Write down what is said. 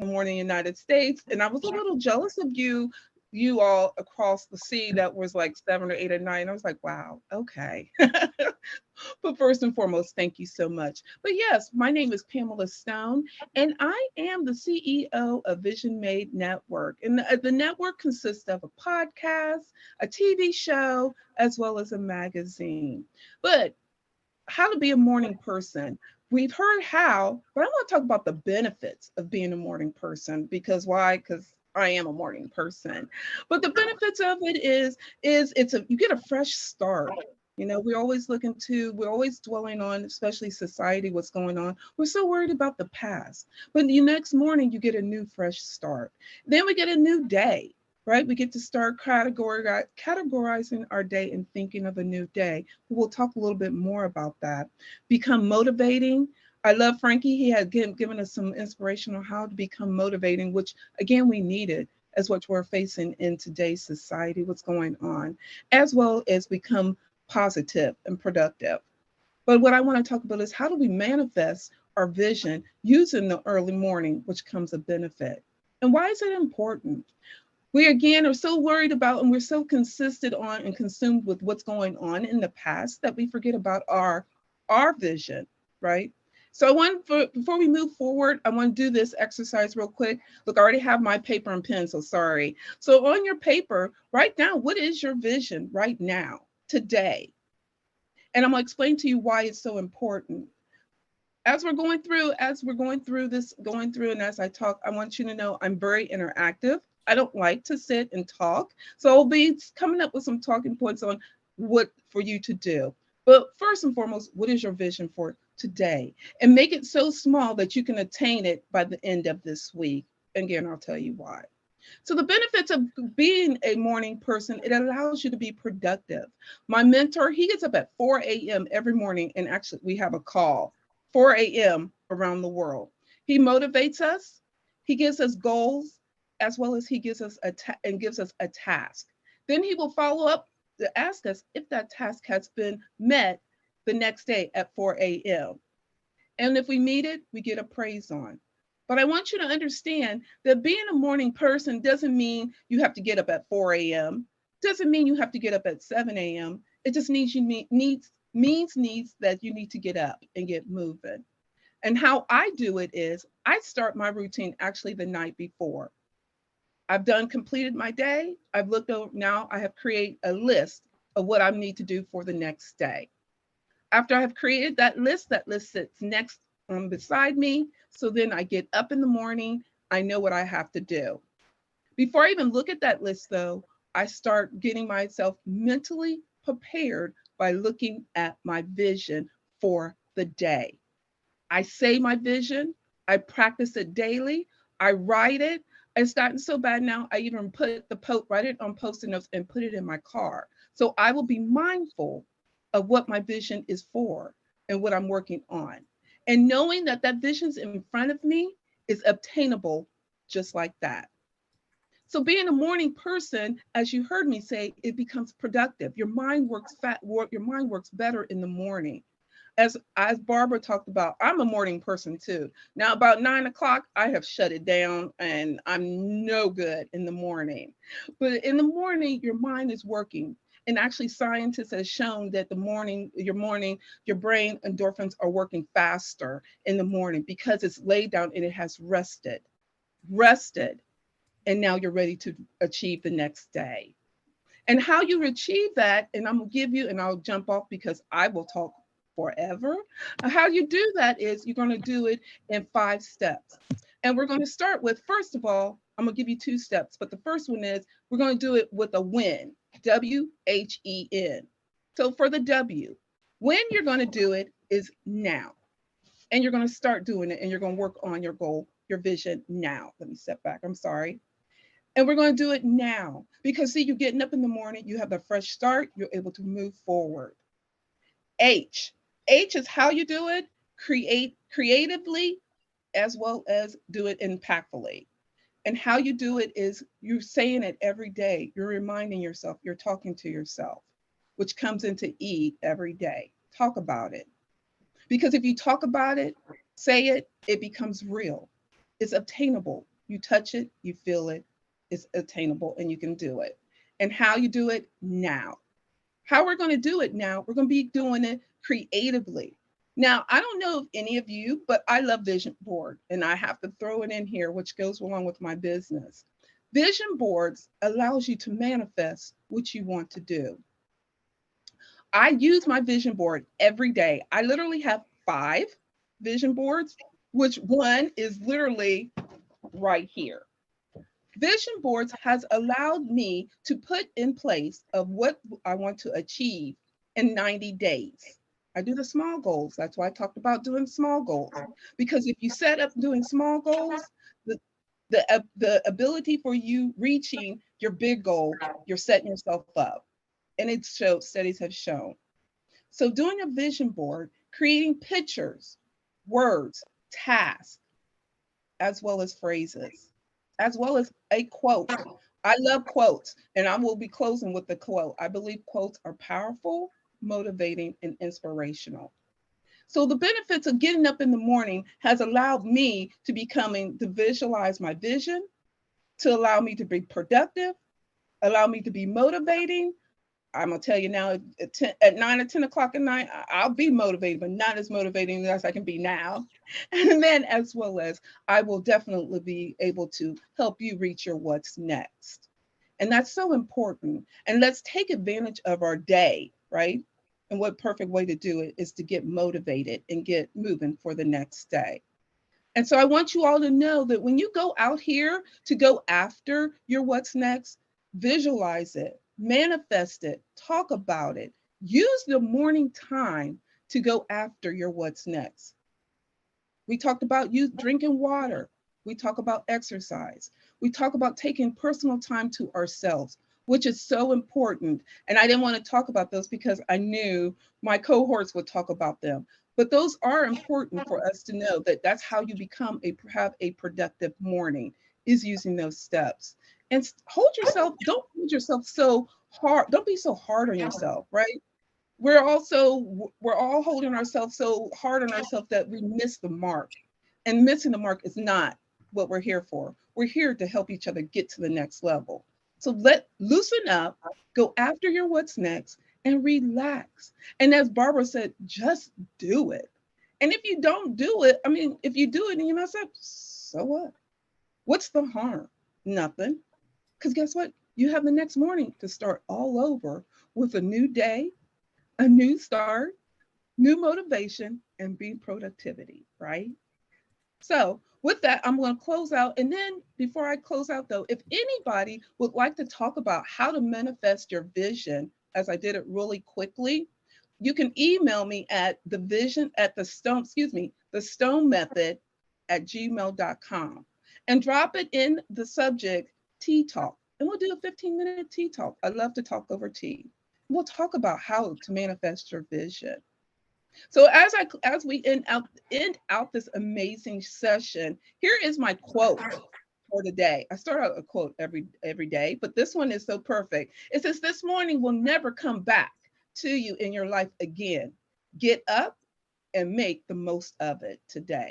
morning United States. And I was a little jealous of you all across the sea that was like 7 or 8 or 9. I was like, wow, okay. But first and foremost, thank you so much. But yes, my name is Pamela Stone, and I am the CEO of Vision Made Network. And the network consists of a podcast, a TV show, as well as a magazine. But how to be a morning person. We've heard how, but I want to talk about the benefits of being a morning person because why? Because I am a morning person. But the benefits of it is it's a you get a fresh start. You know, we're always dwelling on, especially society, what's going on. We're so worried about the past. But the next morning, you get a new, fresh start. Then we get a new day, right? We get to start categorizing our day and thinking of a new day. We'll talk a little bit more about that. Become motivating. I love Frankie. He had given us some inspiration on how to become motivating, which again, we needed as what we're facing in today's society, what's going on, as well as become positive and productive. But what I want to talk about is how do we manifest our vision using the early morning, which comes a benefit. And why is it important? We again are so worried about and we're so consistent on and consumed with what's going on in the past that we forget about our vision, right? So before we move forward, I want to do this exercise real quick. Look, I already have my paper and pen, so sorry. So on your paper, write down what is your vision right now, today. And I'm going to explain to you why it's so important. As we're going through, and as I talk, I want you to know I'm very interactive. I don't like to sit and talk. So I'll be coming up with some talking points on what for you to do. But first and foremost, what is your vision for today? And make it so small that you can attain it by the end of this week. Again, I'll tell you why. So the benefits of being a morning person, it allows you to be productive. My mentor, he gets up at 4 a.m. every morning, and actually we have a call 4 a.m. around the world. He motivates us. He gives us goals, as well as he gives us gives us a task. Then he will follow up to ask us if that task has been met the next day at 4 a.m. And if we meet it, we get a praise on. But I want you to understand that being a morning person doesn't mean you have to get up at 4 a.m. Doesn't mean you have to get up at 7 a.m. It just needs that you need to get up and get moving. And how I do it is I start my routine actually the night before. I've done completed my day. I've looked over now. I have created a list of what I need to do for the next day. After I have created that list sits next beside me. So then I get up in the morning. I know what I have to do. Before I even look at that list, though, I start getting myself mentally prepared by looking at my vision for the day. I say my vision, I practice it daily, I write it. It's gotten so bad now, I even write it on post-it notes and put it in my car. So I will be mindful of what my vision is for and what I'm working on. And knowing that that vision's in front of me is obtainable just like that. So being a morning person, as you heard me say, it becomes productive. Your mind works better in the morning. As Barbara talked about, I'm a morning person too. Now about 9 o'clock, I have shut it down and I'm no good in the morning. But in the morning, your mind is working. And actually, scientists have shown that your brain endorphins are working faster in the morning because it's laid down and it has rested, and now you're ready to achieve the next day. And how you achieve that, and I'm gonna give you, and I'll jump off because I will talk forever. How you do that is you're gonna do it in 5 steps. And we're gonna start with, first of all, I'm gonna give you 2 steps, but the first one is we're gonna do it with a win, WHEN. So for the W, when you're gonna do it is now. And you're gonna start doing it and you're gonna work on your goal, your vision now. Let me step back, I'm sorry. And we're going to do it now because see, you're getting up in the morning, you have a fresh start, you're able to move forward. H. H is how you do it, create creatively as well as do it impactfully. And how you do it is you're saying it every day. You're reminding yourself, you're talking to yourself, which comes into E, every day. Talk about it. Because if you talk about it, say it, it becomes real. It's obtainable. You touch it, you feel it, it's attainable, and you can do it. And how you do it now. How we're going to do it now, we're going to be doing it creatively. Now, I don't know if any of you, but I love vision board, and I have to throw it in here, which goes along with my business. Vision boards allows you to manifest what you want to do. I use my vision board every day. I literally have 5 vision boards, which one is literally right here. Vision boards has allowed me to put in place of what I want to achieve in 90 days. I do the small goals. That's why I talked about doing small goals. Because if you set up doing small goals, the ability for you reaching your big goal, you're setting yourself up. And it shows, studies have shown. So doing a vision board, creating pictures, words, tasks, as well as phrases, as well as a quote. I love quotes, and I will be closing with the quote. I believe quotes are powerful, motivating, and inspirational. So the benefits of getting up in the morning has allowed me to becoming to visualize my vision, to allow me to be productive, allow me to be motivating. I'm gonna tell you now, at 9 or 10 o'clock at night, I'll be motivated, but not as motivating as I can be now. And then, as well as, I will definitely be able to help you reach your what's next. And that's so important. And let's take advantage of our day, right? And what perfect way to do it is to get motivated and get moving for the next day. And so I want you all to know that when you go out here to go after your what's next, visualize it, manifest it, talk about it. Use the morning time to go after your what's next. We talked about you drinking water. We talk about exercise. We talk about taking personal time to ourselves, which is so important. And I didn't want to talk about those because I knew my cohorts would talk about them. But those are important for us to know that that's how you become have a productive morning, is using those steps. And hold yourself, don't hold yourself so hard. Don't be so hard on yourself, right? We're all holding ourselves so hard on ourselves that we miss the mark. And missing the mark is not what we're here for. We're here to help each other get to the next level. So let loosen up, go after your what's next, and relax. And as Barbara said, just do it. And if you don't do it, I mean, if you do it and you mess up, so what? What's the harm? Nothing. Because guess what? You have the next morning to start all over with a new day, a new start, new motivation, and be productivity, right? So, with that, I'm going to close out. And then, before I close out, though, if anybody would like to talk about how to manifest your vision, as I did it really quickly, you can email me at the vision at the stone, excuse me, the stone method at gmail.com and drop it in the subject tea talk. And we'll do a 15-minute tea talk. I love to talk over tea. We'll talk about how to manifest your vision. So as we end out this amazing session, here is my quote for the day. I start out a quote every day, but this one is so perfect. It says, "This morning will never come back to you in your life again. Get up and make the most of it today."